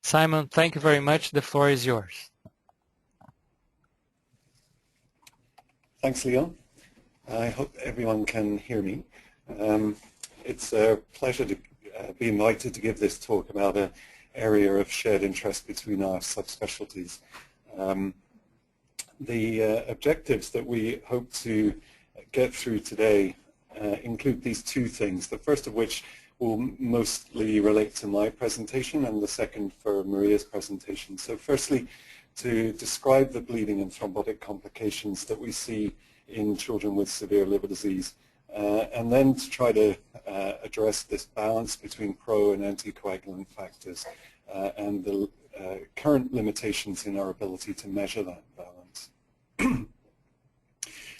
Simon, thank you very much. The floor is yours. Thanks, Leon. I hope everyone can hear me. It's a pleasure to be invited to give this talk about an area of shared interest between our subspecialties. The objectives that we hope to get through today include these two things, the first of which will mostly relate to my presentation and the second for Maria's presentation. So firstly, to describe the bleeding and thrombotic complications that we see in children with severe liver disease, and then to try to address this balance between pro and anticoagulant factors and the current limitations in our ability to measure that balance.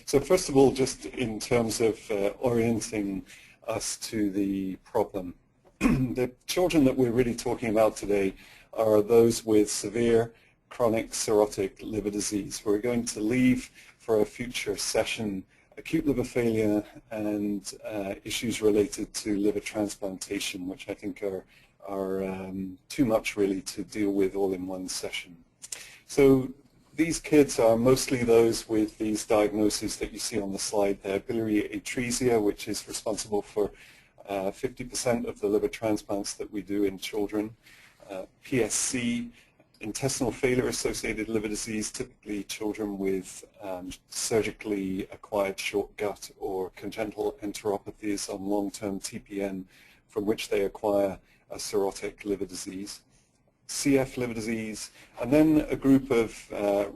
So first of all, just in terms of orienting us to the problem, the children that we're really talking about today are those with severe chronic cirrhotic liver disease. We're going to leave for a future session acute liver failure and issues related to liver transplantation, which I think are too much really to deal with all in one session. So these kids are mostly those with these diagnoses that you see on the slide there: biliary atresia, which is responsible for 50% of the liver transplants that we do in children, PSC, intestinal failure-associated liver disease, typically children with surgically acquired short gut or congenital enteropathies on long-term TPN from which they acquire a cirrhotic liver disease, CF liver disease, and then a group of a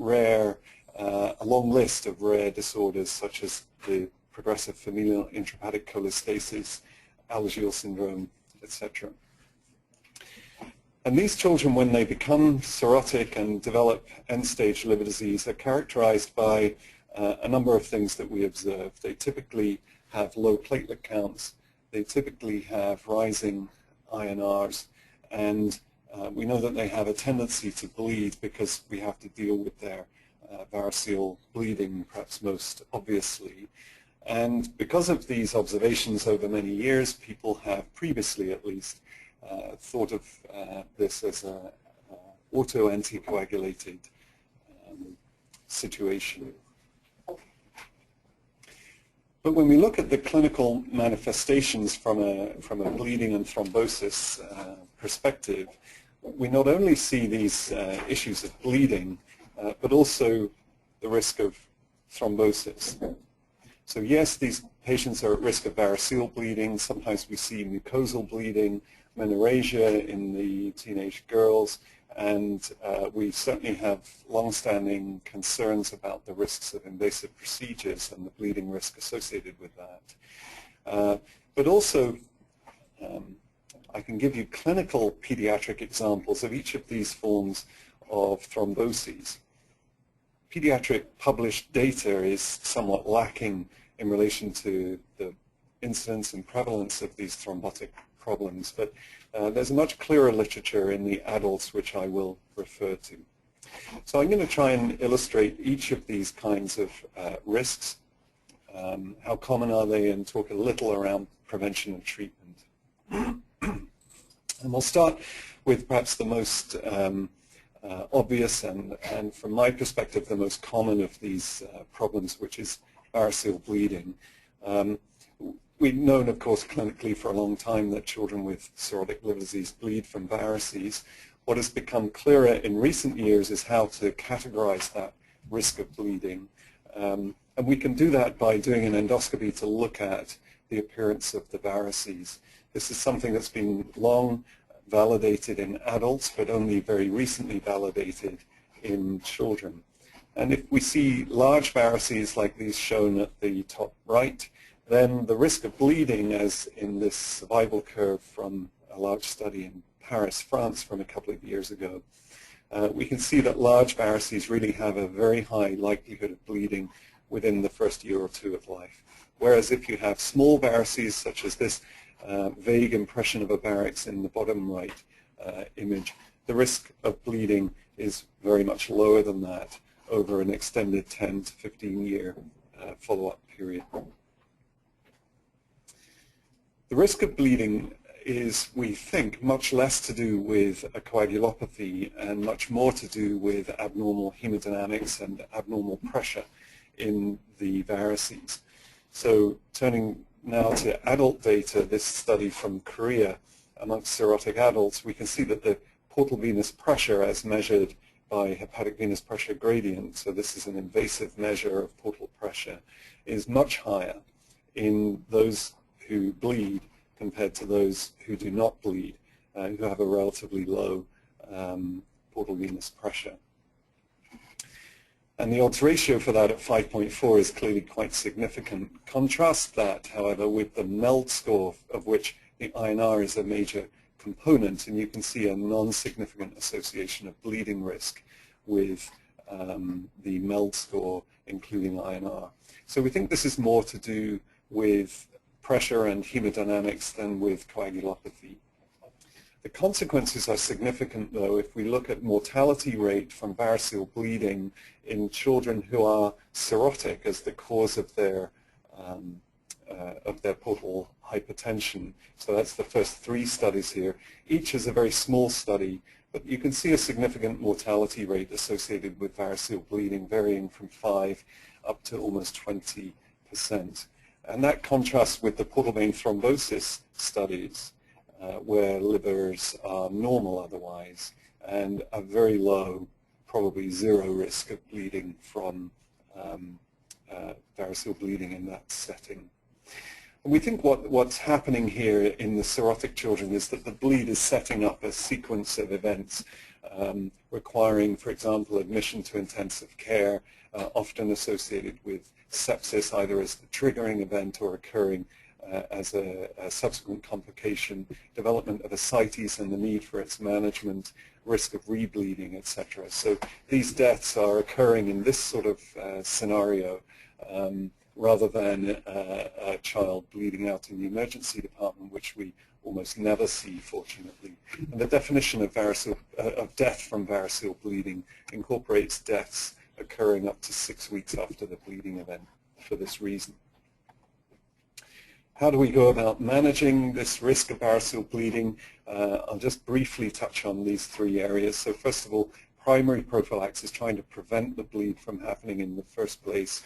long list of rare disorders such as the progressive familial intrahepatic cholestasis, Alagille syndrome, etc. And these children, when they become cirrhotic and develop end-stage liver disease, are characterized by a number of things that we observe. They typically have low platelet counts, they typically have rising INRs, and we know that they have a tendency to bleed because we have to deal with their variceal bleeding, perhaps most obviously. And because of these observations over many years, people have previously at least thought of this as an auto-anticoagulated situation. But when we look at the clinical manifestations from a bleeding and thrombosis perspective, we not only see these issues of bleeding, but also the risk of thrombosis. So yes, these patients are at risk of variceal bleeding. Sometimes we see mucosal bleeding, menorrhagia in the teenage girls, and we certainly have long-standing concerns about the risks of invasive procedures and the bleeding risk associated with that. But also, I can give you clinical pediatric examples of each of these forms of thromboses. Pediatric published data is somewhat lacking in relation to the incidence and prevalence of these thrombotic problems, but there's a much clearer literature in the adults which I will refer to. So I'm going to try and illustrate each of these kinds of risks, how common are they, and talk a little around prevention and treatment. And we'll start with perhaps the most obvious and from my perspective the most common of these problems, which is variceal bleeding. We've known, of course, clinically for a long time that children with cirrhotic liver disease bleed from varices. What has become clearer in recent years is how to categorize that risk of bleeding. And we can do that by doing an endoscopy to look at the appearance of the varices. This is something that's been long validated in adults, but only very recently validated in children. And if we see large varices like these shown at the top right, then the risk of bleeding, as in this survival curve from a large study in Paris, France from a couple of years ago, we can see that large varices really have a very high likelihood of bleeding within the first year or two of life. Whereas if you have small varices, such as this vague impression of a barracks in the bottom right image, the risk of bleeding is very much lower than that over an extended 10 to 15 year follow-up period. The risk of bleeding is, we think, much less to do with a coagulopathy and much more to do with abnormal hemodynamics and abnormal pressure in the varices. So turning now to adult data, this study from Korea amongst cirrhotic adults, we can see that the portal venous pressure as measured by hepatic venous pressure gradient, so this is an invasive measure of portal pressure, is much higher in those who bleed compared to those who do not bleed, who have a relatively low portal venous pressure. And the odds ratio for that at 5.4 is clearly quite significant. Contrast that, however, with the MELD score, of which the INR is a major component, and you can see a non-significant association of bleeding risk with the MELD score, including INR. So we think this is more to do with pressure and hemodynamics than with coagulopathy. The consequences are significant, though, if we look at mortality rate from variceal bleeding in children who are cirrhotic as the cause of their portal hypertension. So that's the first 3 studies here. Each is a very small study, but you can see a significant mortality rate associated with variceal bleeding, varying from 5 up to almost 20%. And that contrasts with the portal vein thrombosis studies, where livers are normal otherwise and a very low, probably 0 risk of bleeding from variceal bleeding in that setting. And we think what's happening here in the cirrhotic children is that the bleed is setting up a sequence of events requiring, for example, admission to intensive care, often associated with sepsis, either as the triggering event or occurring as a subsequent complication, development of ascites and the need for its management, risk of rebleeding, etc. So these deaths are occurring in this sort of scenario rather than a child bleeding out in the emergency department, which we almost never see, fortunately. And the definition of death from variceal bleeding incorporates deaths occurring up to 6 weeks after the bleeding event for this reason. How do we go about managing this risk of variceal bleeding? I'll just briefly touch on these 3 areas. So first of all, primary prophylaxis, trying to prevent the bleed from happening in the first place,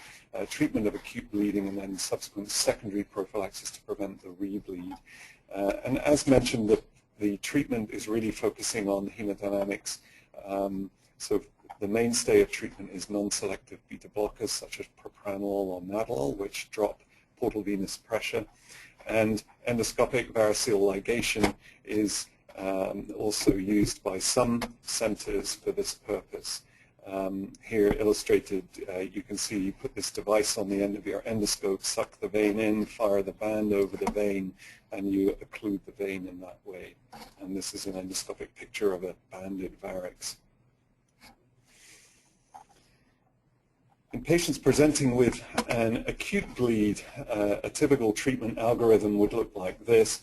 treatment of acute bleeding, and then subsequent secondary prophylaxis to prevent the rebleed. And as mentioned, the treatment is really focusing on hemodynamics. So the mainstay of treatment is non-selective beta blockers such as propranolol or nadolol, which drop portal venous pressure. And endoscopic variceal ligation is also used by some centers for this purpose. Here illustrated, you can see you put this device on the end of your endoscope, suck the vein in, fire the band over the vein, and you occlude the vein in that way. And this is an endoscopic picture of a banded varix. In patients presenting with an acute bleed, a typical treatment algorithm would look like this.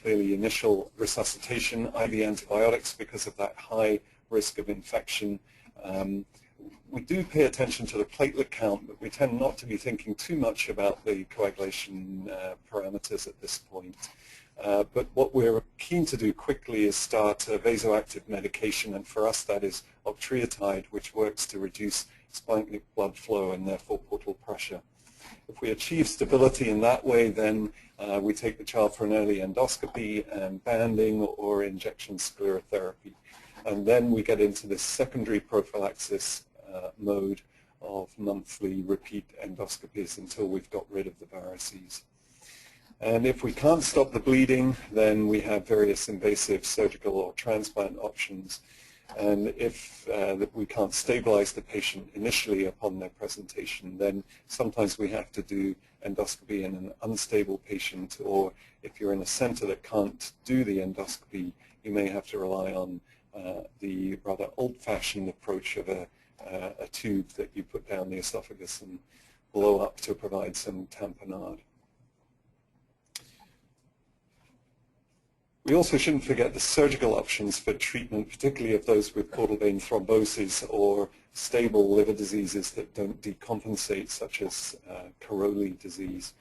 Clearly initial resuscitation, IV antibiotics because of that high risk of infection. We do pay attention to the platelet count, but we tend not to be thinking too much about the coagulation parameters at this point. But what we're keen to do quickly is start a vasoactive medication, and for us that is octreotide, which works to reduce splanchnic blood flow and therefore portal pressure. If we achieve stability in that way, then we take the child for an early endoscopy and banding or injection sclerotherapy. And then we get into this secondary prophylaxis mode of monthly repeat endoscopies until we've got rid of the varices. And if we can't stop the bleeding, then we have various invasive surgical or transplant options. And if we can't stabilize the patient initially upon their presentation, then sometimes we have to do endoscopy in an unstable patient, or if you're in a center that can't do the endoscopy, you may have to rely on the rather old-fashioned approach of a tube that you put down the esophagus and blow up to provide some tamponade. We also shouldn't forget the surgical options for treatment, particularly of those with portal vein thrombosis or stable liver diseases that don't decompensate, such as Caroli disease.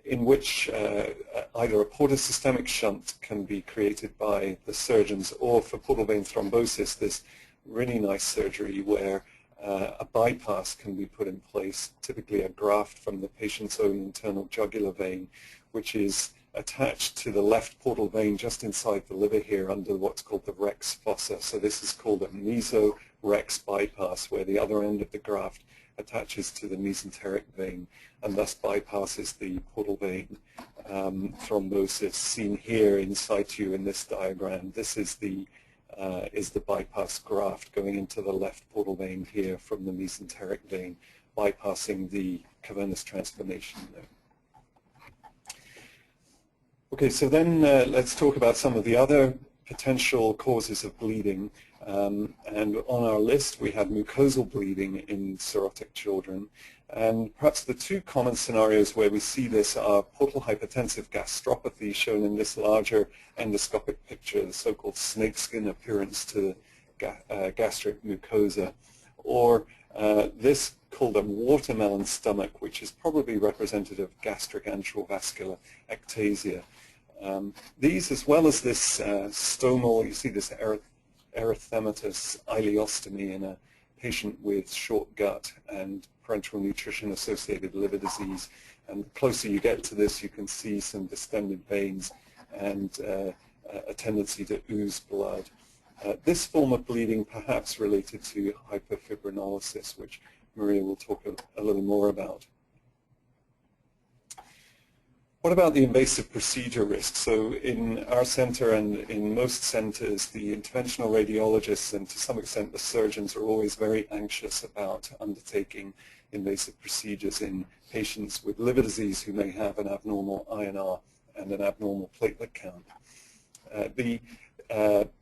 in which either a portosystemic shunt can be created by the surgeons, or for portal vein thrombosis, this really nice surgery where a bypass can be put in place, typically a graft from the patient's own internal jugular vein, which is attached to the left portal vein just inside the liver here under what's called the rex fossa. So this is called a meso-rex bypass, where the other end of the graft attaches to the mesenteric vein and thus bypasses the portal vein thrombosis seen here in situ in this diagram. This is the bypass graft going into the left portal vein here from the mesenteric vein, bypassing the cavernous transformation there. Okay, so then let's talk about some of the other potential causes of bleeding. And on our list we have mucosal bleeding in cirrhotic children. And perhaps the two common scenarios where we see this are portal hypertensive gastropathy, shown in this larger endoscopic picture, the so-called snakeskin appearance to gastric mucosa, or this called a watermelon stomach, which is probably representative of gastric antrovascular ectasia. These, as well as this stomal, you see this erythematous ileostomy in a patient with short gut and parenteral nutrition associated liver disease. And the closer you get to this, you can see some distended veins and a tendency to ooze blood. This form of bleeding perhaps related to hyperfibrinolysis, which Maria will talk a little more about. What about the invasive procedure risk? So in our center and in most centers, the interventional radiologists and to some extent the surgeons are always very anxious about undertaking invasive procedures in patients with liver disease who may have an abnormal INR and an abnormal platelet count. The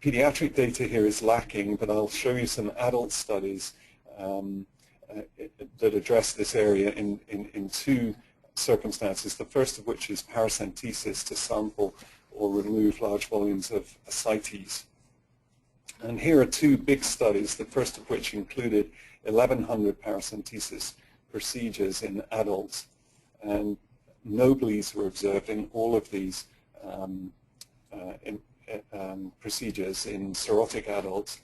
pediatric data here is lacking, but I'll show you some adult studies that address this area in two circumstances, the first of which is paracentesis to sample or remove large volumes of ascites. And here are two big studies, the first of which included 1,100 paracentesis procedures in adults, and no bleeds were observed in all of these procedures in cirrhotic adults,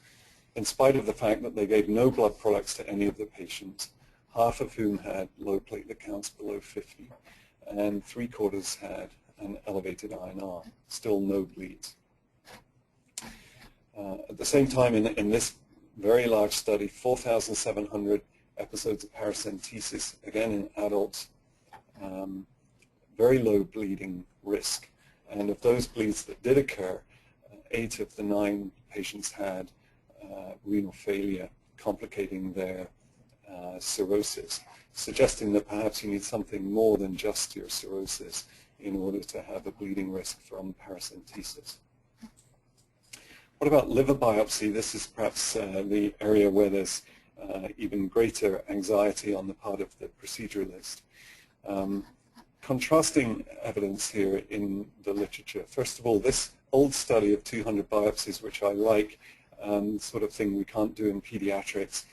in spite of the fact that they gave no blood products to any of the patients, half of whom had low platelet counts below 50, and 3/4 had an elevated INR, still no bleeds. At the same time, in this very large study, 4,700 episodes of paracentesis, again in adults, very low bleeding risk. And of those bleeds that did occur, 8 of the 9 patients had renal failure complicating their cirrhosis, suggesting that perhaps you need something more than just your cirrhosis in order to have a bleeding risk from paracentesis. What about liver biopsy? This is perhaps the area where there's even greater anxiety on the part of the proceduralist. Contrasting evidence here in the literature. First of all, this old study of 200 biopsies, which I like, sort of thing we can't do in pediatrics.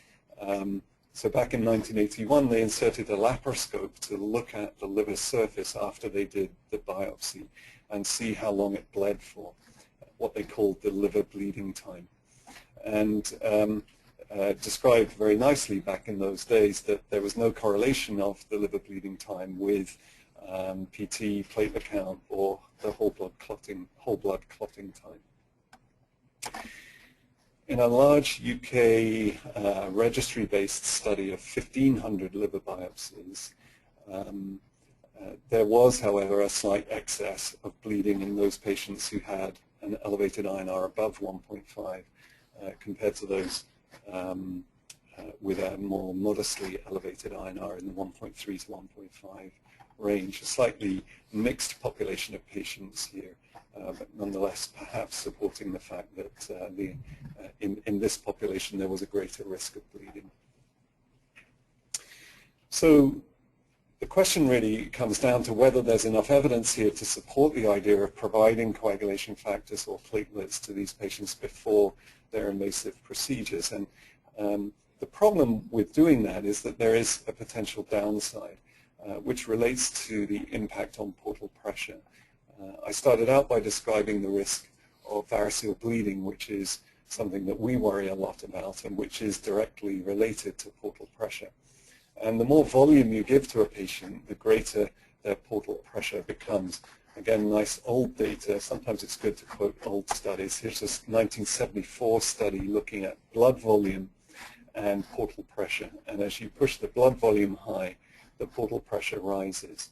So back in 1981, they inserted a laparoscope to look at the liver surface after they did the biopsy and see how long it bled for, what they called the liver bleeding time. And described very nicely back in those days that there was no correlation of the liver bleeding time with PT, platelet count, or the whole blood clotting time. In a large UK registry-based study of 1,500 liver biopsies, there was, however, a slight excess of bleeding in those patients who had an elevated INR above 1.5 compared to those with a more modestly elevated INR in the 1.3 to 1.5 range. A slightly mixed population of patients here, but nonetheless perhaps supporting the fact that in this population there was a greater risk of bleeding. So the question really comes down to whether there's enough evidence here to support the idea of providing coagulation factors or platelets to these patients before their invasive procedures. And the problem with doing that is that there is a potential downside. which relates to the impact on portal pressure. I started out by describing the risk of variceal bleeding, which is something that we worry a lot about and which is directly related to portal pressure. And the more volume you give to a patient, the greater their portal pressure becomes. Again, nice old data. Sometimes it's good to quote old studies. Here's a 1974 study looking at blood volume and portal pressure. And as you push the blood volume high, the portal pressure rises.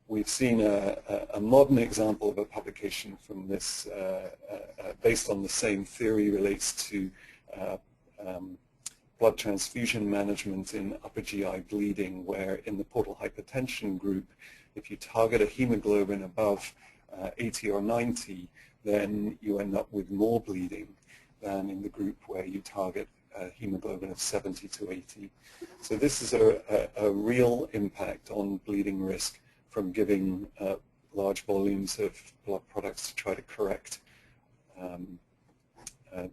We've seen a modern example of a publication from this based on the same theory, relates to blood transfusion management in upper GI bleeding, where in the portal hypertension group, if you target a hemoglobin above 80 or 90, then you end up with more bleeding than in the group where you target a hemoglobin of 70 to 80. So this is a real impact on bleeding risk from giving large volumes of blood products to try to correct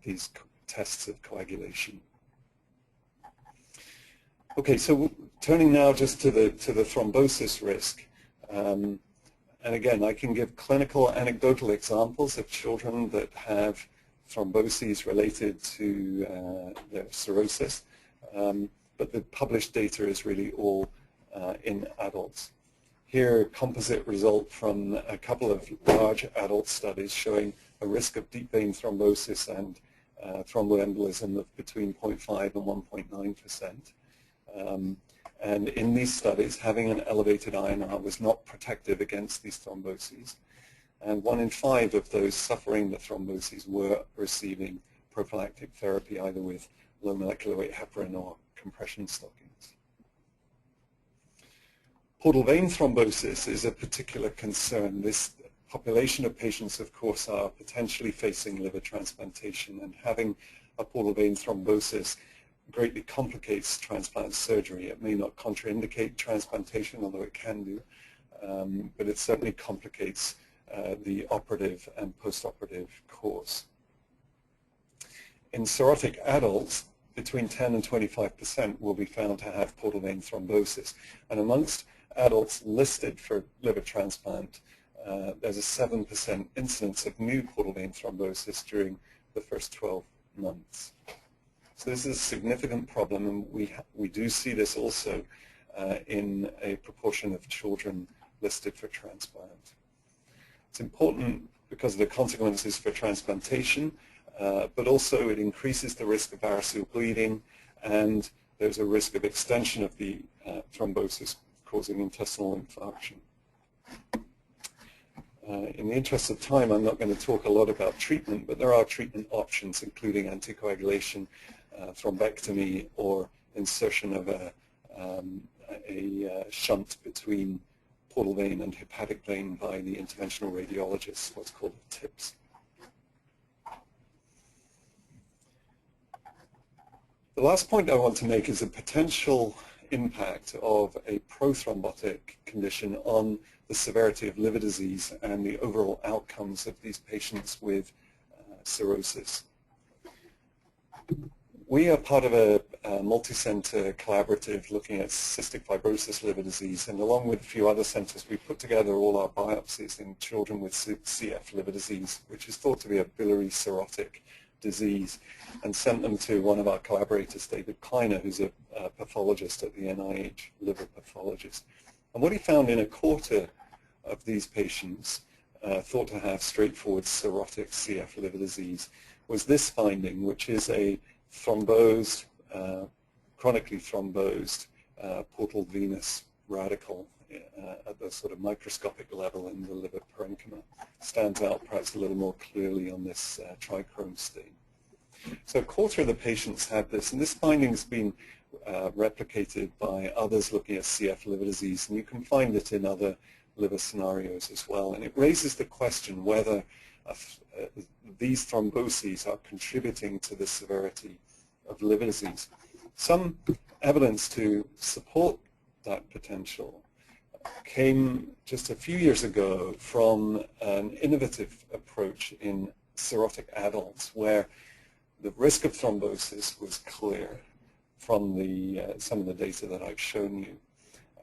these tests of coagulation. Okay, so turning now just to the thrombosis risk. And again, I can give clinical anecdotal examples of children that have thromboses related to their cirrhosis, but the published data is really all in adults. Here, composite result from a couple of large adult studies showing a risk of deep vein thrombosis and thromboembolism of between 0.5 and 1.9%. And in these studies, having an elevated INR was not protective against these thromboses. And 1 in 5 of those suffering the thromboses were receiving prophylactic therapy, either with low molecular weight heparin or compression stockings. Portal vein thrombosis is a particular concern. This population of patients, of course, are potentially facing liver transplantation, and having a portal vein thrombosis greatly complicates transplant surgery. It may not contraindicate transplantation, although it can do, but it certainly complicates the operative and post-operative course. In cirrhotic adults, between 10 and 25% will be found to have portal vein thrombosis. And amongst adults listed for liver transplant, there's a 7% incidence of new portal vein thrombosis during the first 12 months. So this is a significant problem, and we do see this also in a proportion of children listed for transplant. It's important because of the consequences for transplantation, but also it increases the risk of variceal bleeding, and there's a risk of extension of the thrombosis causing intestinal infarction. In the interest of time, I'm not going to talk a lot about treatment, but there are treatment options, including anticoagulation, thrombectomy, or insertion of a shunt between portal vein and hepatic vein by the interventional radiologist, what's called TIPS. The last point I want to make is the potential impact of a prothrombotic condition on the severity of liver disease and the overall outcomes of these patients with cirrhosis. We are part of a multi-center collaborative looking at cystic fibrosis liver disease, and along with a few other centers, we put together all our biopsies in children with CF liver disease, which is thought to be a biliary cirrhotic disease, and sent them to one of our collaborators, David Kleiner, who's a pathologist at the NIH, liver pathologist. And what he found in a quarter of these patients thought to have straightforward cirrhotic CF liver disease was this finding, which is a thrombosed, chronically thrombosed portal venous radical at the sort of microscopic level in the liver parenchyma. Stands out perhaps a little more clearly on this trichrome stain. So a quarter of the patients had this, and this finding has been replicated by others looking at CF liver disease, and you can find it in other liver scenarios as well. And it raises the question whether these thromboses are contributing to the severity of liver disease. Some evidence to support that potential came just a few years ago from an innovative approach in cirrhotic adults, where the risk of thrombosis was clear from some of the data that I've shown you.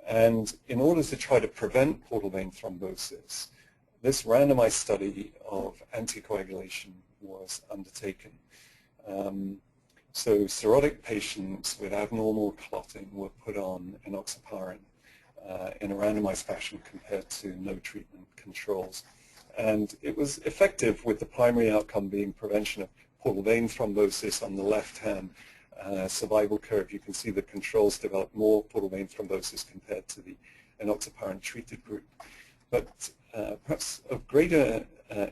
And in order to try to prevent portal vein thrombosis, this randomized study of anticoagulation was undertaken. So cirrhotic patients with abnormal clotting were put on enoxaparin in a randomized fashion compared to no treatment controls. And it was effective, with the primary outcome being prevention of portal vein thrombosis. On the left-hand survival curve, you can see the controls developed more portal vein thrombosis compared to the enoxaparin treated group. But perhaps of greater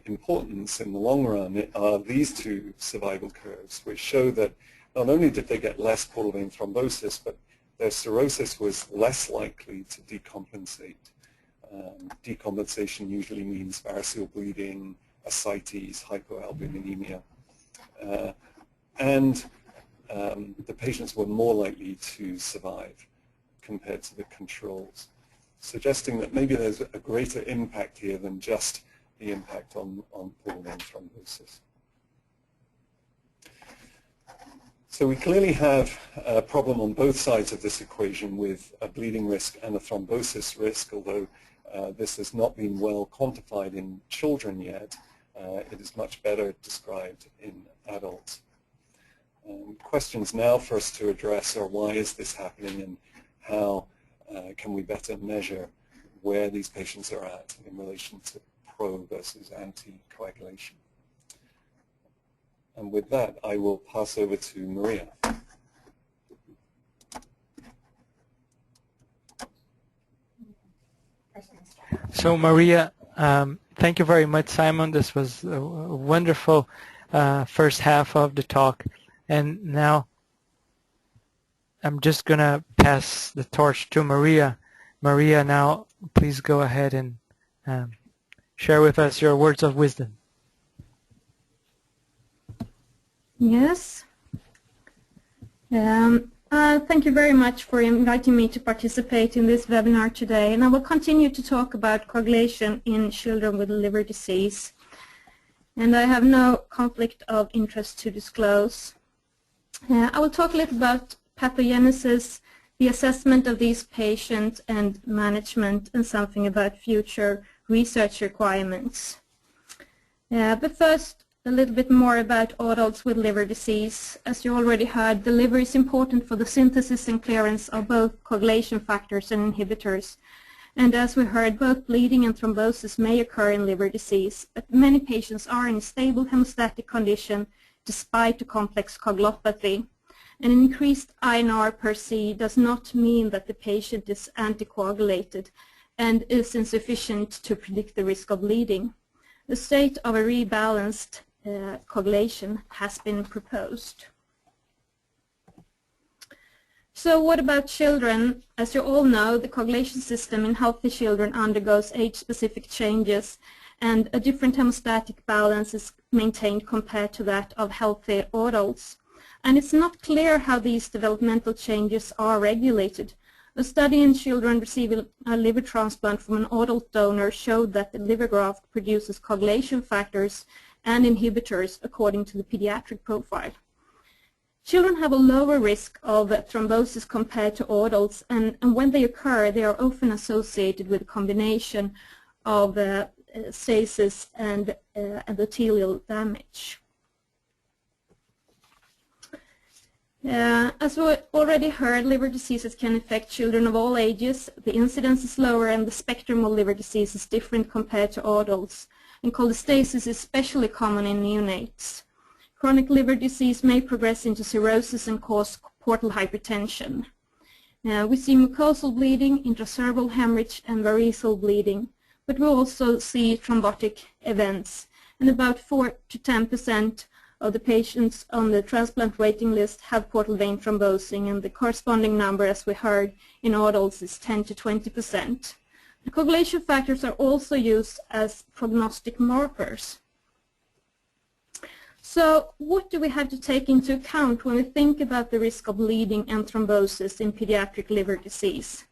importance in the long run are these two survival curves, which show that not only did they get less portal vein thrombosis, but their cirrhosis was less likely to decompensate. Decompensation usually means variceal bleeding, ascites, hypoalbuminemia, and the patients were more likely to survive compared to the controls, suggesting that maybe there's a greater impact here than just the impact on portal vein thrombosis. So we clearly have a problem on both sides of this equation with a bleeding risk and a thrombosis risk, although this has not been well quantified in children yet. It is much better described in adults. Questions now for us to address are, why is this happening, and how can we better measure where these patients are at in relation to pro versus anticoagulation? And with that, I will pass over to Maria. So Maria, thank you very much, Simon. This was a wonderful first half of the talk. And now I'm just going to pass the torch to Maria. Maria, now please go ahead and share with us your words of wisdom. Yes. Thank you very much for inviting me to participate in this webinar today. And I will continue to talk about coagulation in children with liver disease. And I have no conflict of interest to disclose. I will talk a little about pathogenesis, the assessment of these patients and management, and something about future research requirements. But first, a little bit more about adults with liver disease. As you already heard, the liver is important for the synthesis and clearance of both coagulation factors and inhibitors. And as we heard, both bleeding and thrombosis may occur in liver disease, but many patients are in a stable hemostatic condition despite a complex coagulopathy. An increased INR per C does not mean that the patient is anticoagulated and is insufficient to predict the risk of bleeding. The state of a rebalanced coagulation has been proposed. So what about children? As you all know, the coagulation system in healthy children undergoes age-specific changes, and a different hemostatic balance is maintained compared to that of healthy adults. And it's not clear how these developmental changes are regulated. A study in children receiving a liver transplant from an adult donor showed that the liver graft produces coagulation factors and inhibitors according to the pediatric profile. Children have a lower risk of thrombosis compared to adults, and when they occur, they are often associated with a combination of stasis and endothelial damage. As we already heard, liver diseases can affect children of all ages. The incidence is lower and the spectrum of liver disease is different compared to adults. And cholestasis is especially common in neonates. Chronic liver disease may progress into cirrhosis and cause portal hypertension. We see mucosal bleeding, intracerebral hemorrhage, and variceal bleeding, but we also see thrombotic events. And about 4 to 10% of the patients on the transplant waiting list have portal vein thrombosing, and the corresponding number, as we heard, in adults is 10 to 20%. The coagulation factors are also used as prognostic markers. So what do we have to take into account when we think about the risk of bleeding and thrombosis in pediatric liver disease?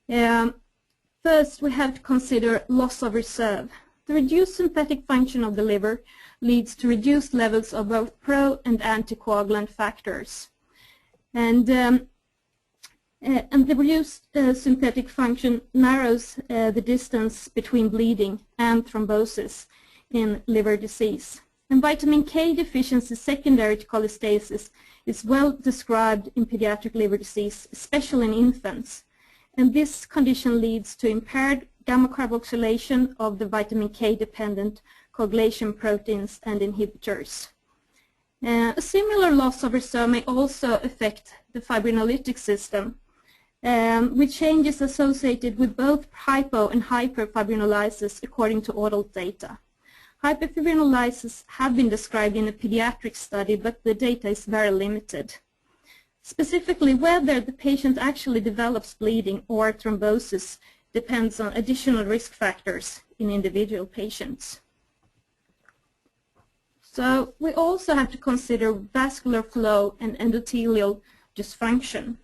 First, we have to consider loss of reserve. The reduced synthetic function of the liver leads to reduced levels of both pro- and anticoagulant factors. And And the reduced synthetic function narrows the distance between bleeding and thrombosis in liver disease. And vitamin K deficiency secondary to cholestasis is well described in pediatric liver disease, especially in infants. And this condition leads to impaired gamma carboxylation of the vitamin K-dependent coagulation proteins and inhibitors. A similar loss of reserve may also affect the fibrinolytic system, with changes associated with both hypo and hyperfibrinolysis according to adult data. Hyperfibrinolysis have been described in a pediatric study, but the data is very limited. Specifically, whether the patient actually develops bleeding or thrombosis depends on additional risk factors in individual patients. So we also have to consider vascular flow and endothelial dysfunction.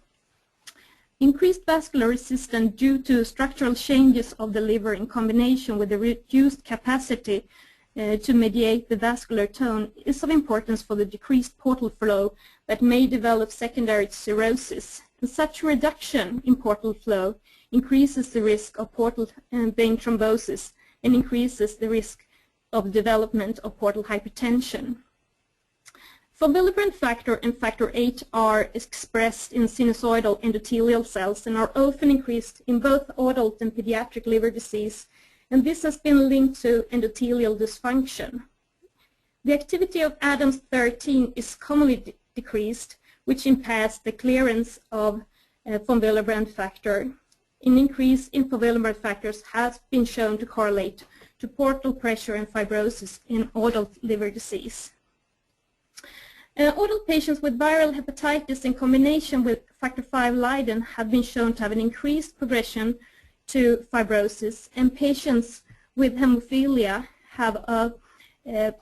Increased vascular resistance due to structural changes of the liver in combination with the reduced capacity to mediate the vascular tone is of importance for the decreased portal flow that may develop secondary to cirrhosis. And such reduction in portal flow increases the risk of portal vein thrombosis and increases the risk of development of portal hypertension. Von Willebrand factor and factor VIII are expressed in sinusoidal endothelial cells and are often increased in both adult and pediatric liver disease, and this has been linked to endothelial dysfunction. The activity of ADAMS13 is commonly decreased, which impairs the clearance of von Willebrand factor. An increase in von Willebrand factors has been shown to correlate to portal pressure and fibrosis in adult liver disease. Adult patients with viral hepatitis in combination with factor V Leiden have been shown to have an increased progression to fibrosis, and patients with hemophilia have a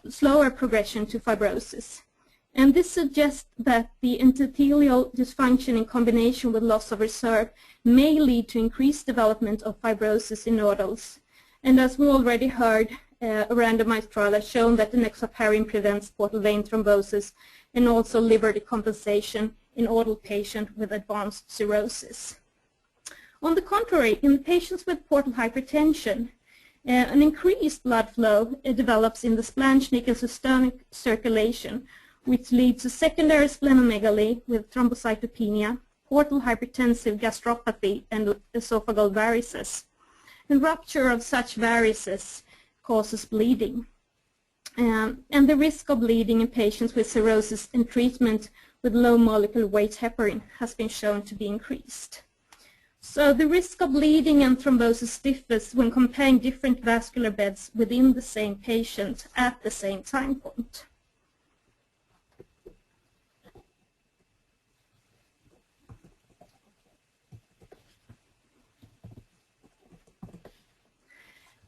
slower progression to fibrosis. And this suggests that the endothelial dysfunction in combination with loss of reserve may lead to increased development of fibrosis in adults. And as we already heard, a randomized trial has shown that enoxaparin prevents portal vein thrombosis and also liver decompensation in adult patients with advanced cirrhosis. On the contrary, in patients with portal hypertension, an increased blood flow develops in the splanchnic and systemic circulation, which leads to secondary splenomegaly with thrombocytopenia, portal hypertensive gastropathy, and esophageal varices. And rupture of such varices causes bleeding. And the risk of bleeding in patients with cirrhosis and treatment with low molecular weight heparin has been shown to be increased. So the risk of bleeding and thrombosis differs when comparing different vascular beds within the same patient at the same time point.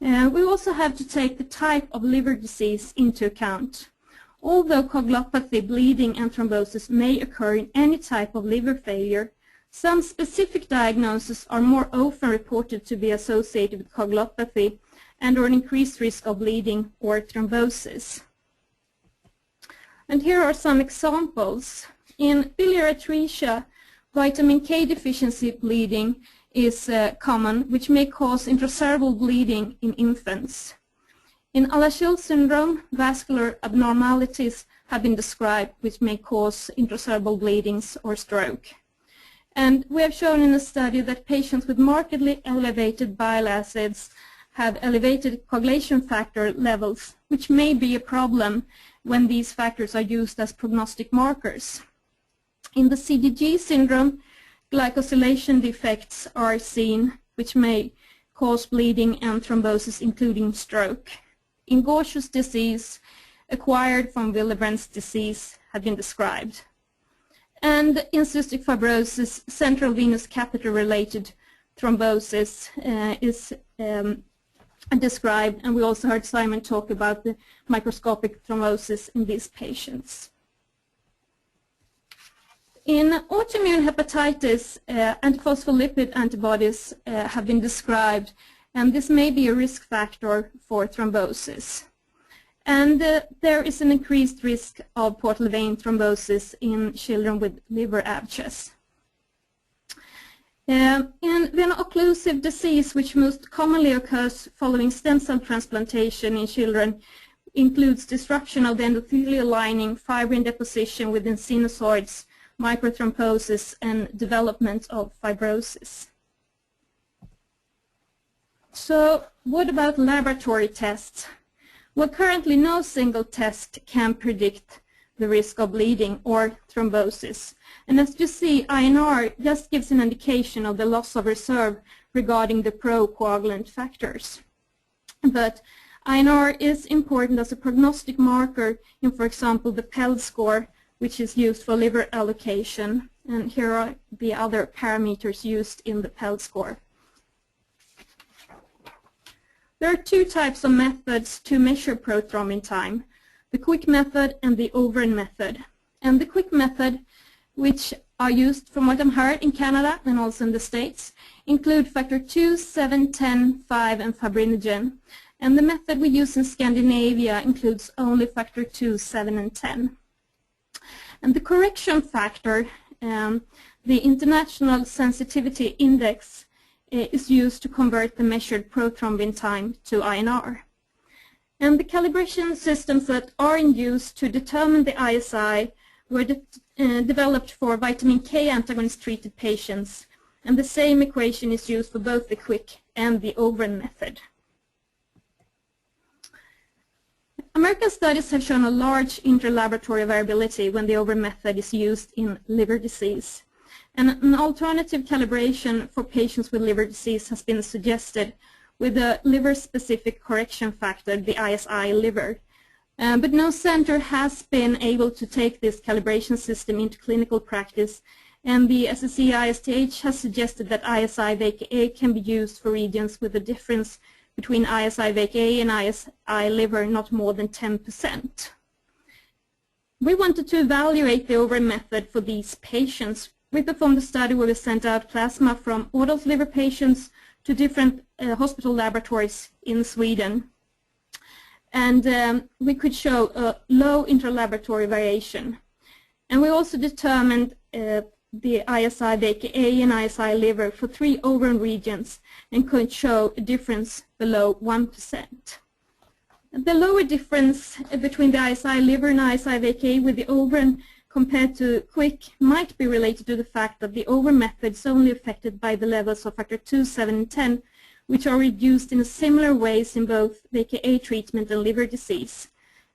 We also have to take the type of liver disease into account. Although coagulopathy, bleeding, and thrombosis may occur in any type of liver failure, some specific diagnoses are more often reported to be associated with coagulopathy and or an increased risk of bleeding or thrombosis. And here are some examples. In biliary atresia, vitamin K deficiency bleeding is common, which may cause intracerebral bleeding in infants. In Alagille syndrome, vascular abnormalities have been described, which may cause intracerebral bleedings or stroke. And we have shown in a study that patients with markedly elevated bile acids have elevated coagulation factor levels, which may be a problem when these factors are used as prognostic markers. In the CDG syndrome, glycosylation defects are seen, which may cause bleeding and thrombosis, including stroke. In Gaucher's disease, acquired von Willebrand's disease have been described. And in cystic fibrosis, central venous catheter-related thrombosis is described, and we also heard Simon talk about the microscopic thrombosis in these patients. In autoimmune hepatitis, antiphospholipid antibodies have been described, and this may be a risk factor for thrombosis. And there is an increased risk of portal vein thrombosis in children with liver abscess. In veno-occlusive disease, which most commonly occurs following stem cell transplantation in children, includes disruption of the endothelial lining, fibrin deposition within sinusoids, microthrombosis, and development of fibrosis. So what about laboratory tests? Well, currently no single test can predict the risk of bleeding or thrombosis. And as you see, INR just gives an indication of the loss of reserve regarding the procoagulant factors. But INR is important as a prognostic marker in, for example, the PEL score, which is used for liver allocation. And here are the other parameters used in the PEL score. There are two types of methods to measure prothrombin time, the quick method and the Overin method. And the quick method, which are used from what I've heard in Canada and also in the States, include factor 2, 7, 10, 5, and fibrinogen. And the method we use in Scandinavia includes only factor 2, 7, and 10. And the correction factor, the International Sensitivity Index, is used to convert the measured prothrombin time to INR. And the calibration systems that are in use to determine the ISI were developed for vitamin K antagonist treated patients, and the same equation is used for both the quick and the Overin method. American studies have shown a large interlaboratory variability when the Overin method is used in liver disease. And an alternative calibration for patients with liver disease has been suggested with a liver-specific correction factor, the ISI liver. But no center has been able to take this calibration system into clinical practice, and the SSC-ISTH has suggested that ISI-VKA can be used for regions with a difference between ISI-VKA and ISI liver not more than 10%. We wanted to evaluate the Overin method for these patients. We performed a study where we sent out plasma from adult liver patients to different hospital laboratories in Sweden. And we could show a low interlaboratory variation. And we also determined the ISI-VKA and ISI liver for 3 Overin regions and could show a difference below 1%. The lower difference between the ISI liver and ISI-VKA with the Overin compared to quick might be related to the fact that the Overin method is only affected by the levels of factor 2, 7, and 10, which are reduced in similar ways in both VKA treatment and liver disease.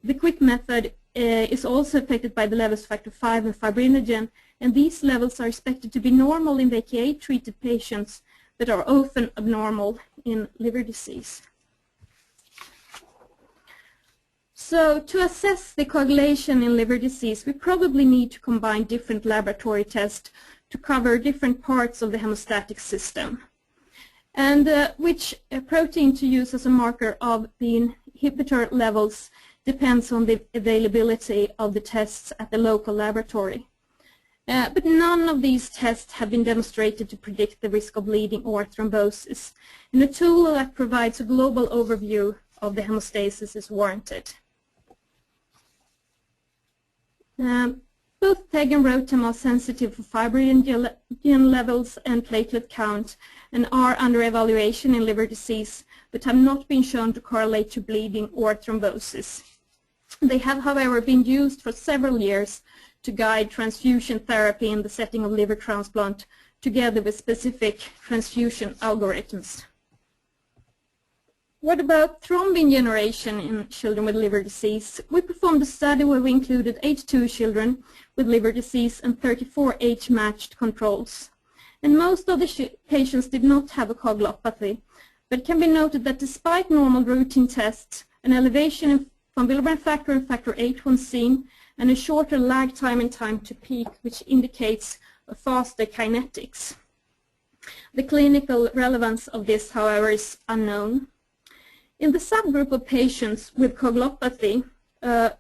The quick method is also affected by the levels of factor 5 and fibrinogen, and these levels are expected to be normal in VKA-treated patients, but are often abnormal in liver disease. So to assess the coagulation in liver disease, we probably need to combine different laboratory tests to cover different parts of the hemostatic system. And which protein to use as a marker of the inhibitor levels depends on the availability of the tests at the local laboratory. But none of these tests have been demonstrated to predict the risk of bleeding or thrombosis. And a tool that provides a global overview of the hemostasis is warranted. Both PEG and ROTEM are sensitive for fibrinogen levels and platelet count and are under evaluation in liver disease, but have not been shown to correlate to bleeding or thrombosis. They have, however, been used for several years to guide transfusion therapy in the setting of liver transplant, together with specific transfusion algorithms. What about thrombin generation in children with liver disease? We performed a study where we included 82 children with liver disease and 34 age-matched controls. And most of the patients did not have a coagulopathy, but it can be noted that despite normal routine tests, an elevation in von Willebrand factor and factor VIII was seen, and a shorter lag time in time to peak, which indicates a faster kinetics. The clinical relevance of this, however, is unknown. In the subgroup of patients with coagulopathy,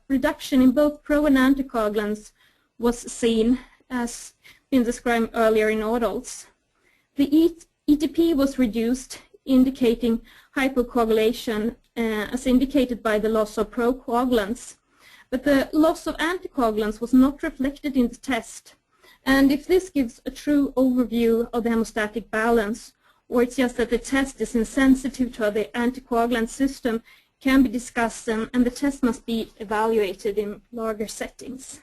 reduction in both pro and anticoagulants was seen, as been described earlier in adults. The ETP was reduced, indicating hypocoagulation, as indicated by the loss of procoagulants. But the loss of anticoagulants was not reflected in the test, And if this gives a true overview of the hemostatic balance, or it's just that the test is insensitive to the anticoagulant system, can be discussed, and the test must be evaluated in larger settings.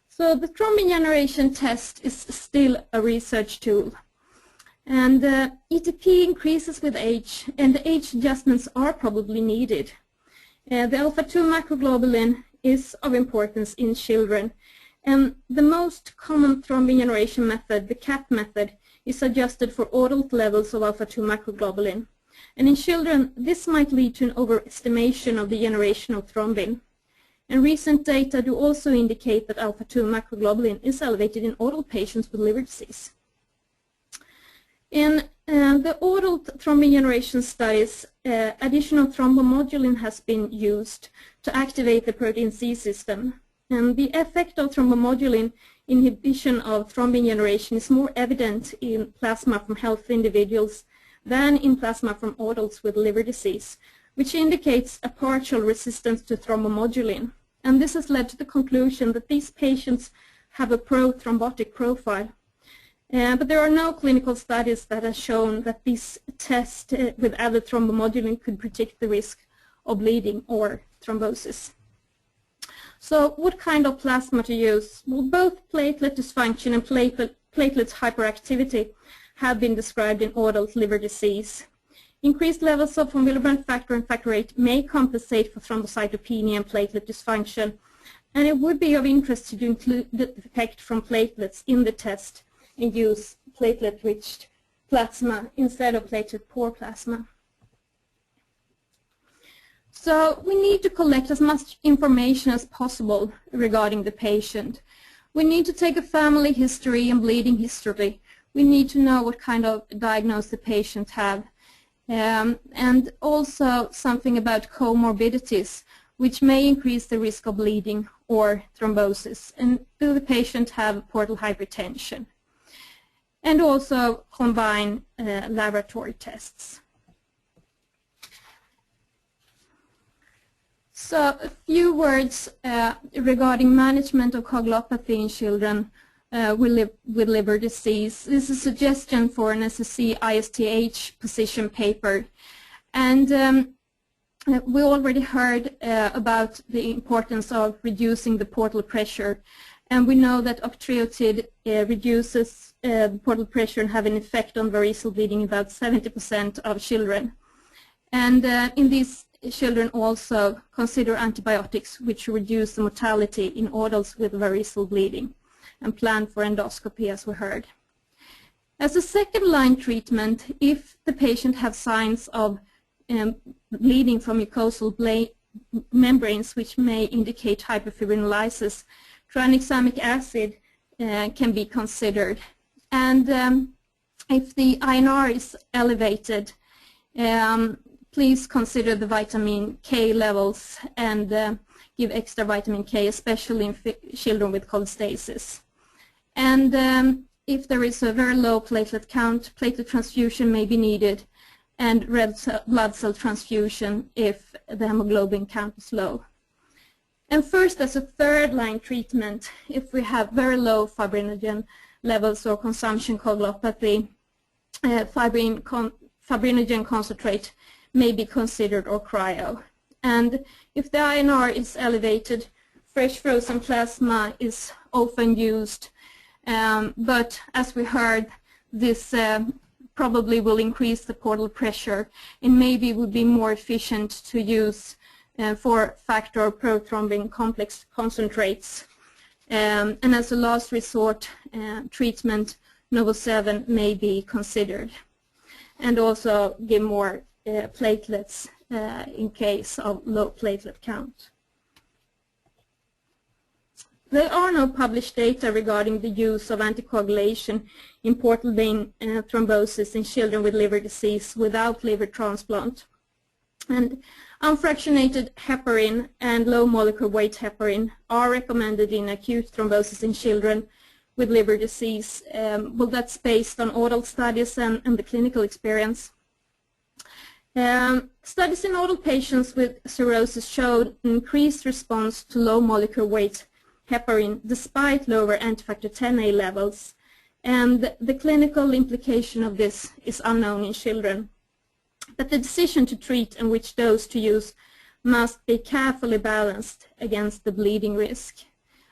So the thrombin generation test is still a research tool. And ETP increases with age, and the age adjustments are probably needed. The alpha-2 microglobulin is of importance in children, and the most common thrombin generation method, the CAP method, is adjusted for adult levels of alpha-2 microglobulin. And in children, this might lead to an overestimation of the generation of thrombin. And recent data do also indicate that alpha-2 microglobulin is elevated in adult patients with liver disease. In the adult thrombin generation studies, additional thrombomodulin has been used to activate the protein C system. And the effect of thrombomodulin inhibition of thrombin generation is more evident in plasma from healthy individuals than in plasma from adults with liver disease, which indicates a partial resistance to thrombomodulin. And this has led to the conclusion that these patients have a pro-thrombotic profile. But there are no clinical studies that have shown that this test with added thrombomodulin could predict the risk of bleeding or thrombosis. So what kind of plasma to use? Well, both platelet dysfunction and platelet hyperactivity have been described in adult liver disease. Increased levels of von Willebrand factor and factor VIII may compensate for thrombocytopenia and platelet dysfunction, and it would be of interest to include the effect from platelets in the test and use platelet-rich plasma instead of platelet-poor plasma. So we need to collect as much information as possible regarding the patient. We need to take a family history and bleeding history. We need to know what kind of diagnosis the patient have. And also something about comorbidities, which may increase the risk of bleeding or thrombosis. And do the patient have portal hypertension? And also combine laboratory tests. So a few words regarding management of coagulopathy in children with liver disease. This is a suggestion for an SSC ISTH position paper. And we already heard about the importance of reducing the portal pressure. And we know that octreotide reduces portal pressure and have an effect on variceal bleeding in about 70% of children. And in these children also consider antibiotics which reduce the mortality in adults with variceal bleeding and plan for endoscopy, as we heard. As a second-line treatment, if the patient has signs of bleeding from mucosal membranes which may indicate hyperfibrinolysis, tranexamic acid can be considered. And if the INR is elevated, please consider the vitamin K levels and give extra vitamin K, especially in children with cholestasis. And if there is a very low platelet count, platelet transfusion may be needed, and red blood cell transfusion if the hemoglobin count is low. And first, as a third-line treatment, if we have very low fibrinogen levels or consumption coagulopathy, fibrinogen concentrate may be considered, or cryo. And if the INR is elevated, fresh frozen plasma is often used, but as we heard, this probably will increase the portal pressure, and maybe would be more efficient to use for factor prothrombin complex concentrates. And as a last resort treatment, Novo-7 may be considered, and also give more platelets in case of low platelet count. There are no published data regarding the use of anticoagulation in portal vein thrombosis in children with liver disease without liver transplant. And unfractionated heparin and low molecular weight heparin are recommended in acute thrombosis in children with liver disease. Well, that's based on adult studies and the clinical experience. Studies in adult patients with cirrhosis showed increased response to low molecular weight heparin despite lower antifactor 10A levels, and the clinical implication of this is unknown in children. But the decision to treat and which dose to use must be carefully balanced against the bleeding risk.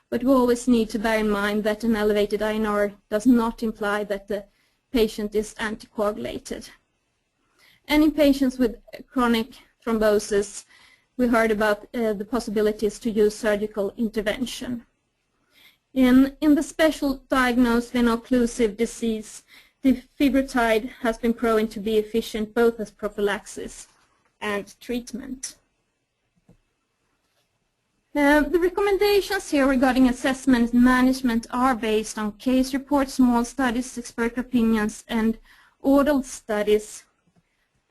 But we always need to bear in mind that an elevated INR does not imply that the patient is anticoagulated. And in patients with chronic thrombosis, we heard about the possibilities to use surgical intervention. In the special diagnosed veno-occlusive disease, defibrotide has been proven to be efficient both as prophylaxis and treatment. The recommendations here regarding assessment and management are based on case reports, small studies, expert opinions, and oral studies.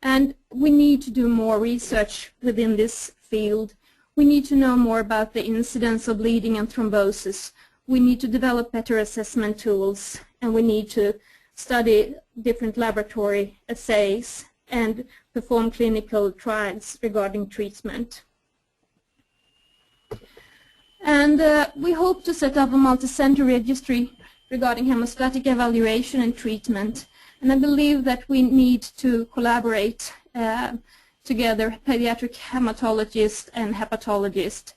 And we need to do more research within this field. We need to know more about the incidence of bleeding and thrombosis. We need to develop better assessment tools, and we need to study different laboratory assays and perform clinical trials regarding treatment. And we hope to set up a multi-center registry regarding hemostatic evaluation and treatment. And I believe that we need to collaborate together, pediatric hematologists and hepatologists.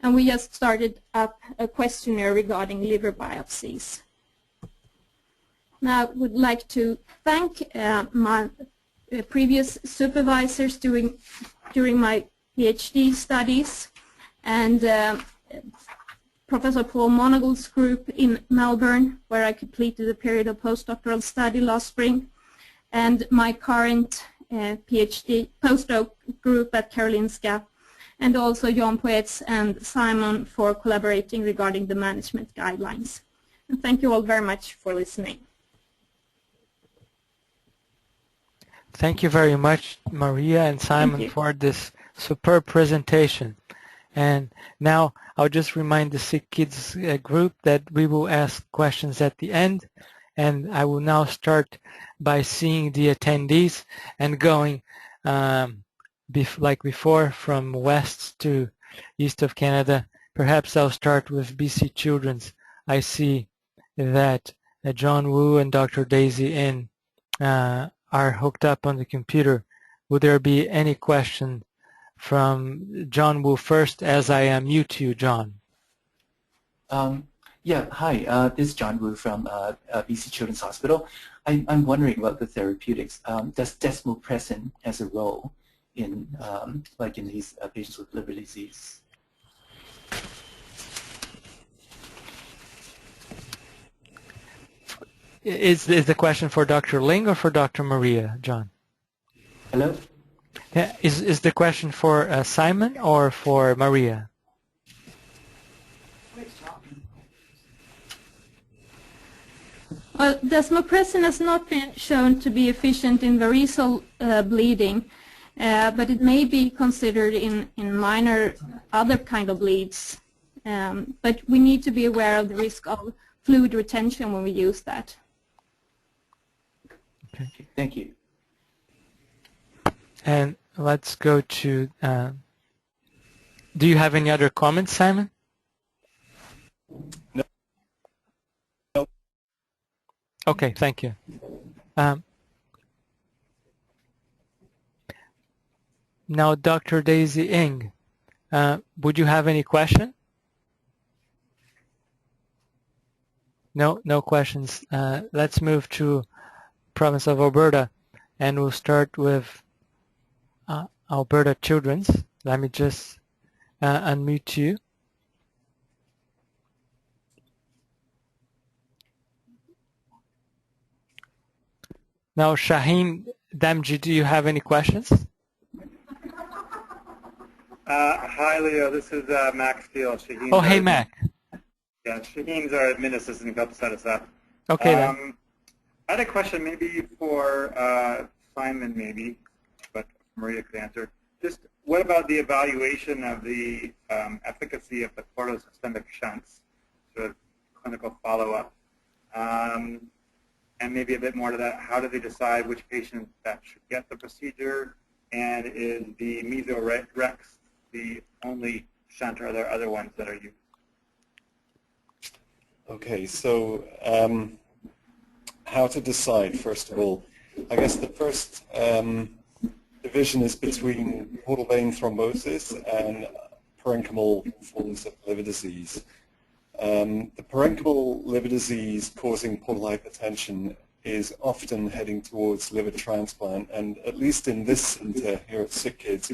And we just started up a questionnaire regarding liver biopsies. Now I would like to thank my previous supervisors during my PhD studies, and Professor Paul Monagle's group in Melbourne, where I completed a period of postdoctoral study last spring, and my current PhD postdoc group at Karolinska, and also Jan Poets and Simon for collaborating regarding the management guidelines. And thank you all very much for listening. Thank you very much, Maria and Simon, for this superb presentation. And now I'll just remind the Sick Kids group that we will ask questions at the end. And I will now start by seeing the attendees and going like before, from west to east of Canada. Perhaps I'll start with BC Children's. I see that John Wu and Dr. Daisy In are hooked up on the computer. Would there be any question from John Wu first, as I mute you, John? Yeah, hi, this is John Wu from BC Children's Hospital. I'm wondering about the therapeutics. Does desmopressin has a role in like in these patients with liver disease? Is the question for Dr. Ling or for Dr. Maria, John? Hello? Yeah, is the question for Simon or for Maria? Well, desmopressin has not been shown to be efficient in varisal bleeding, but it may be considered in minor other kind of bleeds. But we need to be aware of the risk of fluid retention when we use that. Okay, thank you. And let's go to, do you have any other comments, Simon? No. Okay, thank you. Now, Dr. Daisy Ng, would you have any question? No, no questions. Let's move to province of Alberta, and we'll start with Alberta Children's. Let me just unmute you. Now, Shaheen Damji, do you have any questions? Hi, Leo. This is Max Steele. Shaheen's Oh, hey, Mac. Yeah, Shaheen's our admin assistant who helped set us up. Okay, then. I had a question maybe for Simon, maybe, but Maria could answer. Just what about the evaluation of the efficacy of the portosystemic shunts, sort of clinical follow-up? And maybe a bit more to that, how do they decide which patient that should get the procedure? And is the Mesorex the only shunt, or are there other ones that are used? Okay, so how to decide, first of all. I guess the first division is between portal vein thrombosis and parenchymal forms of liver disease. The parenchymal liver disease causing portal hypertension is often heading towards liver transplant, and at least in this center here at Sick Kids,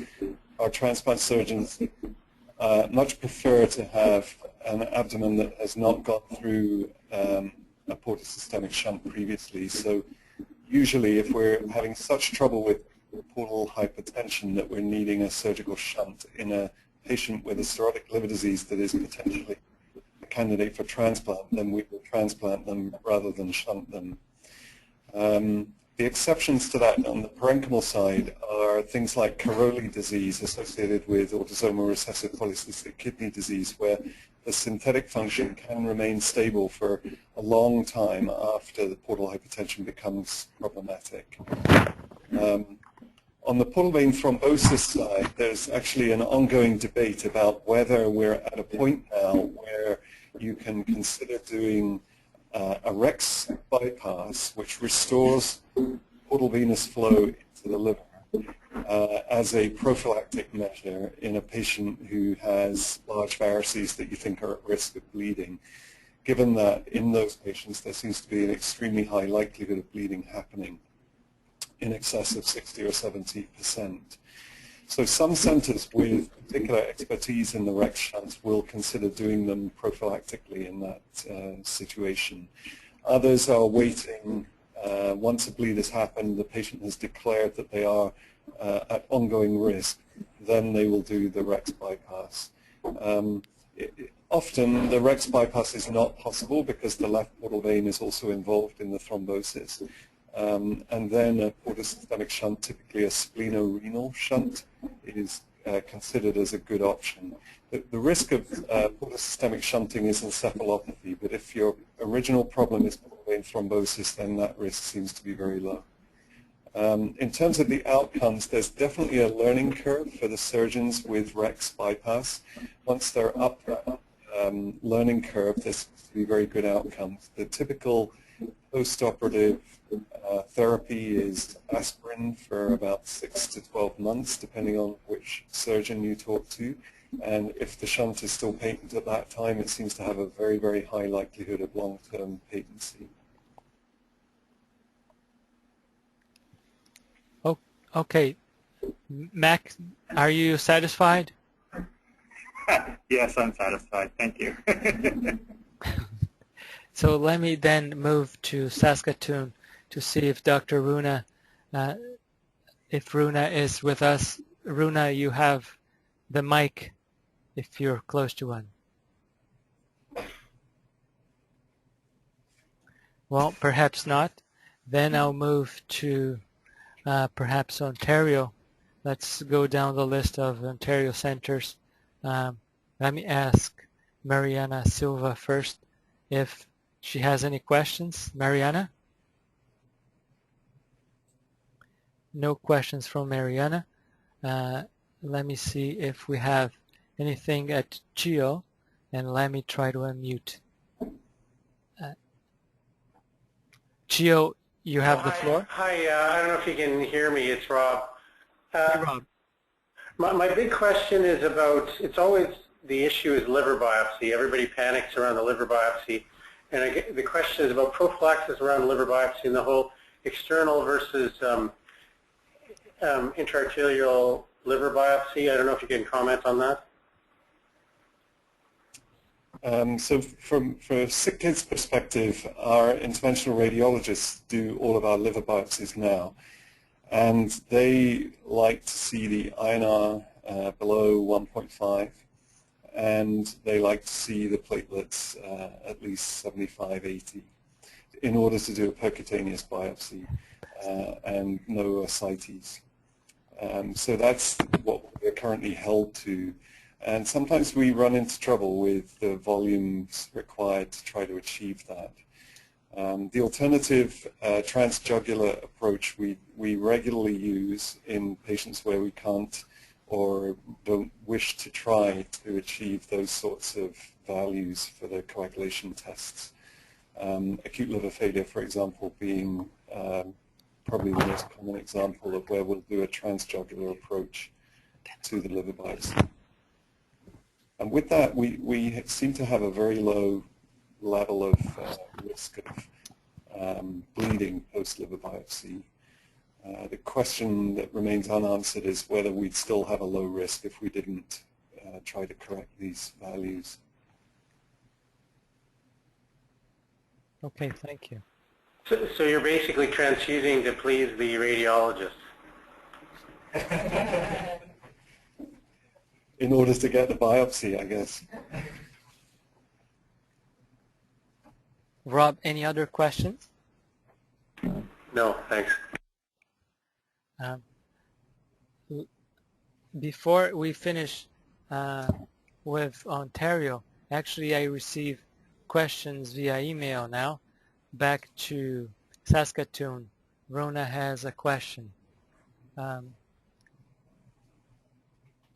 our transplant surgeons much prefer to have an abdomen that has not gone through a portosystemic shunt previously. So usually if we're having such trouble with portal hypertension that we're needing a surgical shunt in a patient with a cirrhotic liver disease that is potentially a candidate for transplant, then we will transplant them rather than shunt them. The exceptions to that on the parenchymal side are things like Caroli disease associated with autosomal recessive polycystic kidney disease, where the synthetic function can remain stable for a long time after the portal hypertension becomes problematic. On the portal vein thrombosis side, there's actually an ongoing debate about whether we're at a point now where you can consider doing a REX bypass, which restores portal venous flow into the liver as a prophylactic measure in a patient who has large varices that you think are at risk of bleeding, given that in those patients there seems to be an extremely high likelihood of bleeding happening, in excess of 60 or 70%. So some centers with particular expertise in the REX shunts will consider doing them prophylactically in that situation. Others are waiting. Once a bleed has happened, the patient has declared that they are at ongoing risk, then they will do the REX bypass. Often the REX bypass is not possible because the left portal vein is also involved in the thrombosis. And then a portosystemic shunt, typically a splenorenal shunt, is considered as a good option. The risk of portosystemic shunting is encephalopathy, but if your original problem is portal vein thrombosis, then that risk seems to be very low. In terms of the outcomes, there's definitely a learning curve for the surgeons with REX bypass. Once they're up that learning curve, there seems to be very good outcomes. The typical post-operative therapy is aspirin for about 6 to 12 months, depending on which surgeon you talk to. And if the shunt is still patent at that time, it seems to have a very, very high likelihood of long-term patency. Oh, okay. Mac, are you satisfied? Yes, I'm satisfied. Thank you. So let me then move to Saskatoon to see if Dr. Runa, if Runa is with us. Runa, you have the mic if you're close to one. Well, perhaps not. Then I'll move to perhaps Ontario. Let's go down the list of Ontario centers. Let me ask Mariana Silva first if she has any questions. Mariana? No questions from Mariana. Let me see if we have anything at Gio, and let me try to unmute. Gio, you have the floor. Hi, I don't know if you can hear me. It's Rob. Hey, Rob. My big question is about, it's always the issue is liver biopsy. Everybody panics around the liver biopsy. And the question is about prophylaxis around liver biopsy and the whole external versus intraarterial liver biopsy. I don't know if you can comment on that. So from Sick Kids' perspective, our interventional radiologists do all of our liver biopsies now. And they like to see the INR below 1.5, and they like to see the platelets at least 75, 80 in order to do a percutaneous biopsy and no ascites. So that's what we're currently held to. And sometimes we run into trouble with the volumes required to try to achieve that. The alternative transjugular approach we regularly use in patients where we can't or don't wish to try to achieve those sorts of values for the coagulation tests. Acute liver failure, for example, being probably the most common example of where we'll do a transjugular approach to the liver biopsy. And with that, we seem to have a very low level of risk of bleeding post-liver biopsy. The question that remains unanswered is whether we'd still have a low risk if we didn't try to correct these values. Okay, thank you. So you're basically transfusing to please the radiologist. In order to get the biopsy, I guess. Rob, any other questions? No, thanks. Before we finish with Ontario, actually I received questions via email now. Back to Saskatoon, Rona has a question.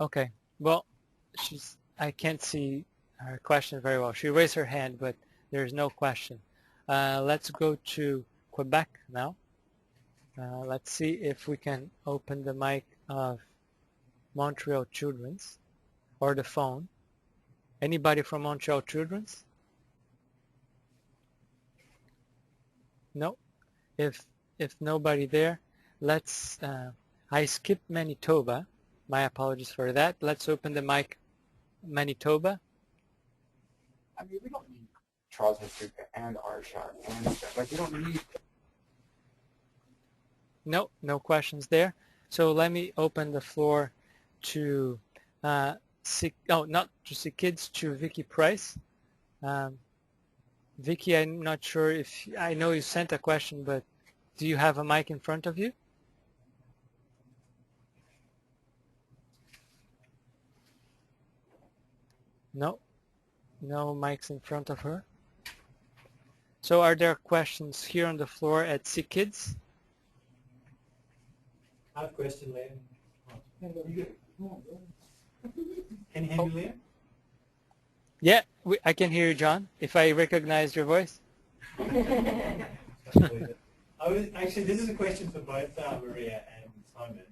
Okay, well, I can't see her question very well. She raised her hand, but there's no question. Let's go to Quebec now. Let's see if we can open the mic of Montreal Children's or the phone. Anybody from Montreal Children's? No. If nobody there, let's. I skipped Manitoba. My apologies for that. Let's open the mic, Manitoba. I mean, we don't need Charles Mazurka and R-Shot and stuff. Like, we don't need. No, no questions there. So let me open the floor to not to SickKids, to Vicky Price. Vicky, I'm not sure if I know you sent a question, but do you have a mic in front of you? No, no mics in front of her. So are there questions here on the floor at SickKids? I have a question, Liam. Can you hear me, Liam? Yeah, I can hear you, John, if I recognize your voice. Actually, this is a question for both Maria and Simon.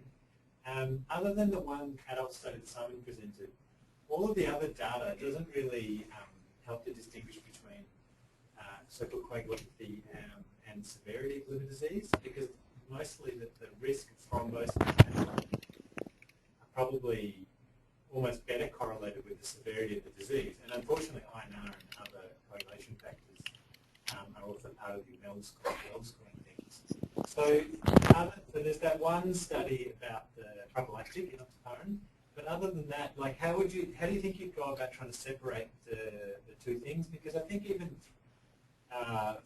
Other than the one adult study that Simon presented, all of the other data doesn't really help to distinguish between so-called coagulopathy and severity of liver disease, because mostly the risk of thrombosis are probably almost better correlated with the severity of the disease. And unfortunately, INR and other coagulation factors are also part of the MELD scoring things. So there's that one study about the prophylactic enoxaparin, but other than that, like how do you think you'd go about trying to separate the two things? Because I think even,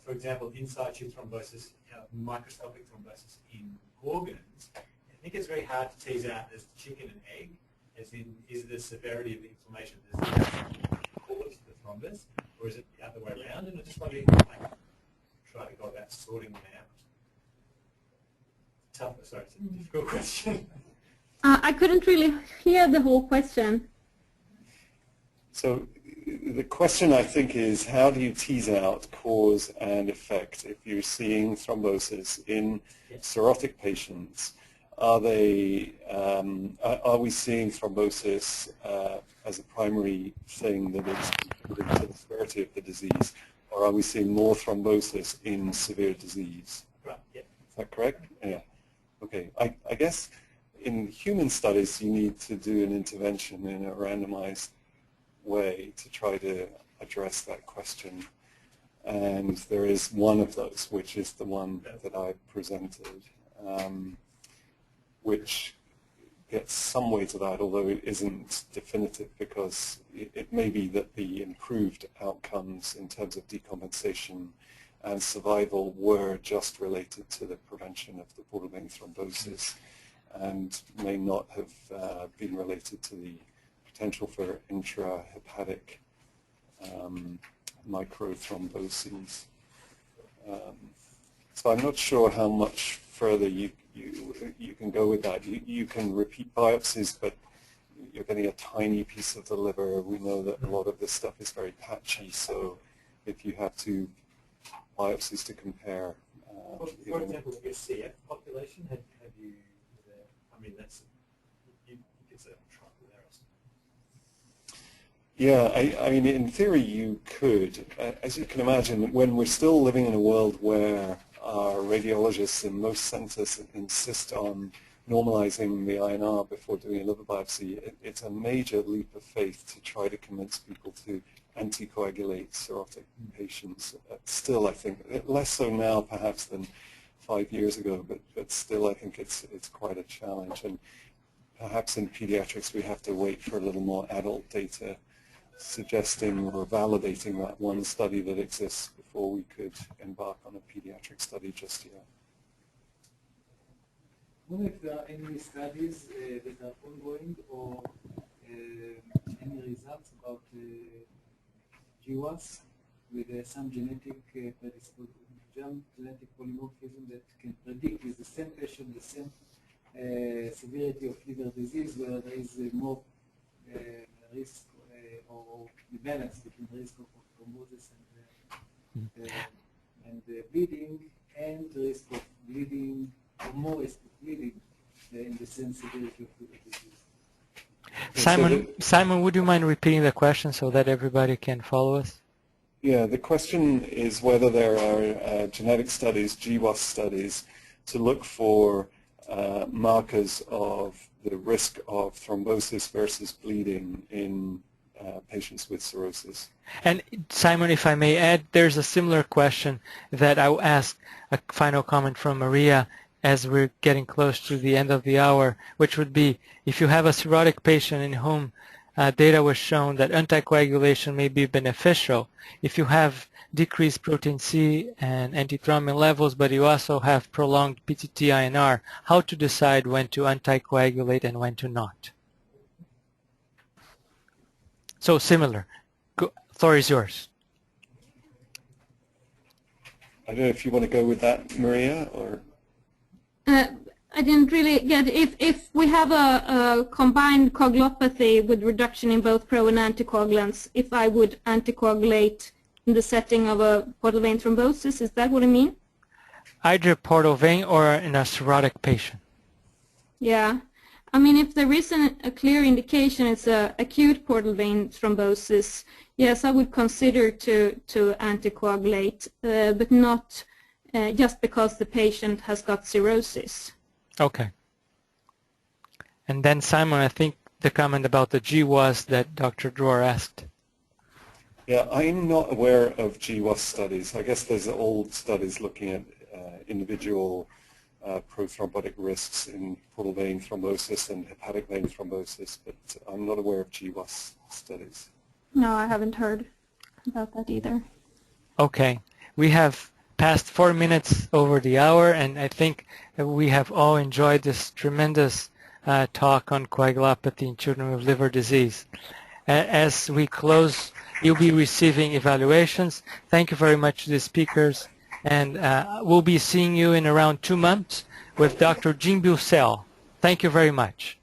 for example, in situ thrombosis, microscopic thrombosis in organs, I think it's very hard to tease out as chicken and egg, as in, is the severity of the inflammation the cause of the thrombus, or is it the other way around? And I just wonder if you try to go about sorting them out. Sorry, it's a difficult question. I couldn't really hear the whole question. So the question, I think, is how do you tease out cause and effect if you're seeing thrombosis in cirrhotic patients? Are we seeing thrombosis as a primary thing that is contributing to the severity of the disease, or are we seeing more thrombosis in severe disease? Right, yeah. Is that correct? Yeah. Okay. I guess in human studies you need to do an intervention in a randomized way to try to address that question. And there is one of those, which is the one that I presented, which gets some way to that, although it isn't definitive, because it may be that the improved outcomes in terms of decompensation and survival were just related to the prevention of the portal vein thrombosis and may not have been related to the potential for intrahepatic microthrombosis. So I'm not sure how much further you can go with that. You can repeat biopsies, but you're getting a tiny piece of the liver. We know that a lot of this stuff is very patchy, so if you have to biopsies to compare. For example, your CF population, have you, I mean, that's, you could say on trial there or something. Yeah, I mean, in theory you could. As you can imagine, when we're still living in a world where our radiologists in most centers insist on normalizing the INR before doing a liver biopsy, it's a major leap of faith to try to convince people to anticoagulate cirrhotic patients. Still, I think, less so now perhaps than 5 years ago, but still I think it's quite a challenge. And perhaps in pediatrics we have to wait for a little more adult data suggesting or validating that one study that exists before we could embark on a pediatric study just yet. I wonder if there are any studies that are ongoing or any results about GWAS with some genetic genetic polymorphism that can predict with the same patient the same severity of liver disease, where there is more risk or the balance between the risk of thrombosis and bleeding, and the risk of bleeding, or more risk of bleeding in the same severity of liver disease. Simon, would you mind repeating the question so that everybody can follow us? Yeah, the question is whether there are genetic studies, GWAS studies, to look for markers of the risk of thrombosis versus bleeding in patients with cirrhosis. And Simon, if I may add, there's a similar question that I will ask, a final comment from Maria as we're getting close to the end of the hour, which would be, if you have a cirrhotic patient in whom data was shown that anticoagulation may be beneficial, if you have decreased protein C and antithrombin levels, but you also have prolonged PTT-INR, how to decide when to anticoagulate and when to not? So similar. Floor is yours. I don't know if you want to go with that, Maria, or... I didn't really get, if we have a combined coagulopathy with reduction in both pro and anticoagulants, if I would anticoagulate in the setting of a portal vein thrombosis, is that what I mean? Either portal vein or in a cirrhotic patient. Yeah. I mean, if there is a clear indication it's a acute portal vein thrombosis, yes, I would consider to anticoagulate, but not just because the patient has got cirrhosis. Okay. And then Simon, I think the comment about the GWAS that Dr. Dror asked. Yeah, I'm not aware of GWAS studies. I guess there's old studies looking at individual prothrombotic risks in portal vein thrombosis and hepatic vein thrombosis, but I'm not aware of GWAS studies. No, I haven't heard about that either. Okay. We have passed 4 minutes over the hour, and I think we have all enjoyed this tremendous talk on coagulopathy in children with liver disease. As we close, you'll be receiving evaluations. Thank you very much to the speakers, and we'll be seeing you in around 2 months with Dr. Jean Bucel. Thank you very much.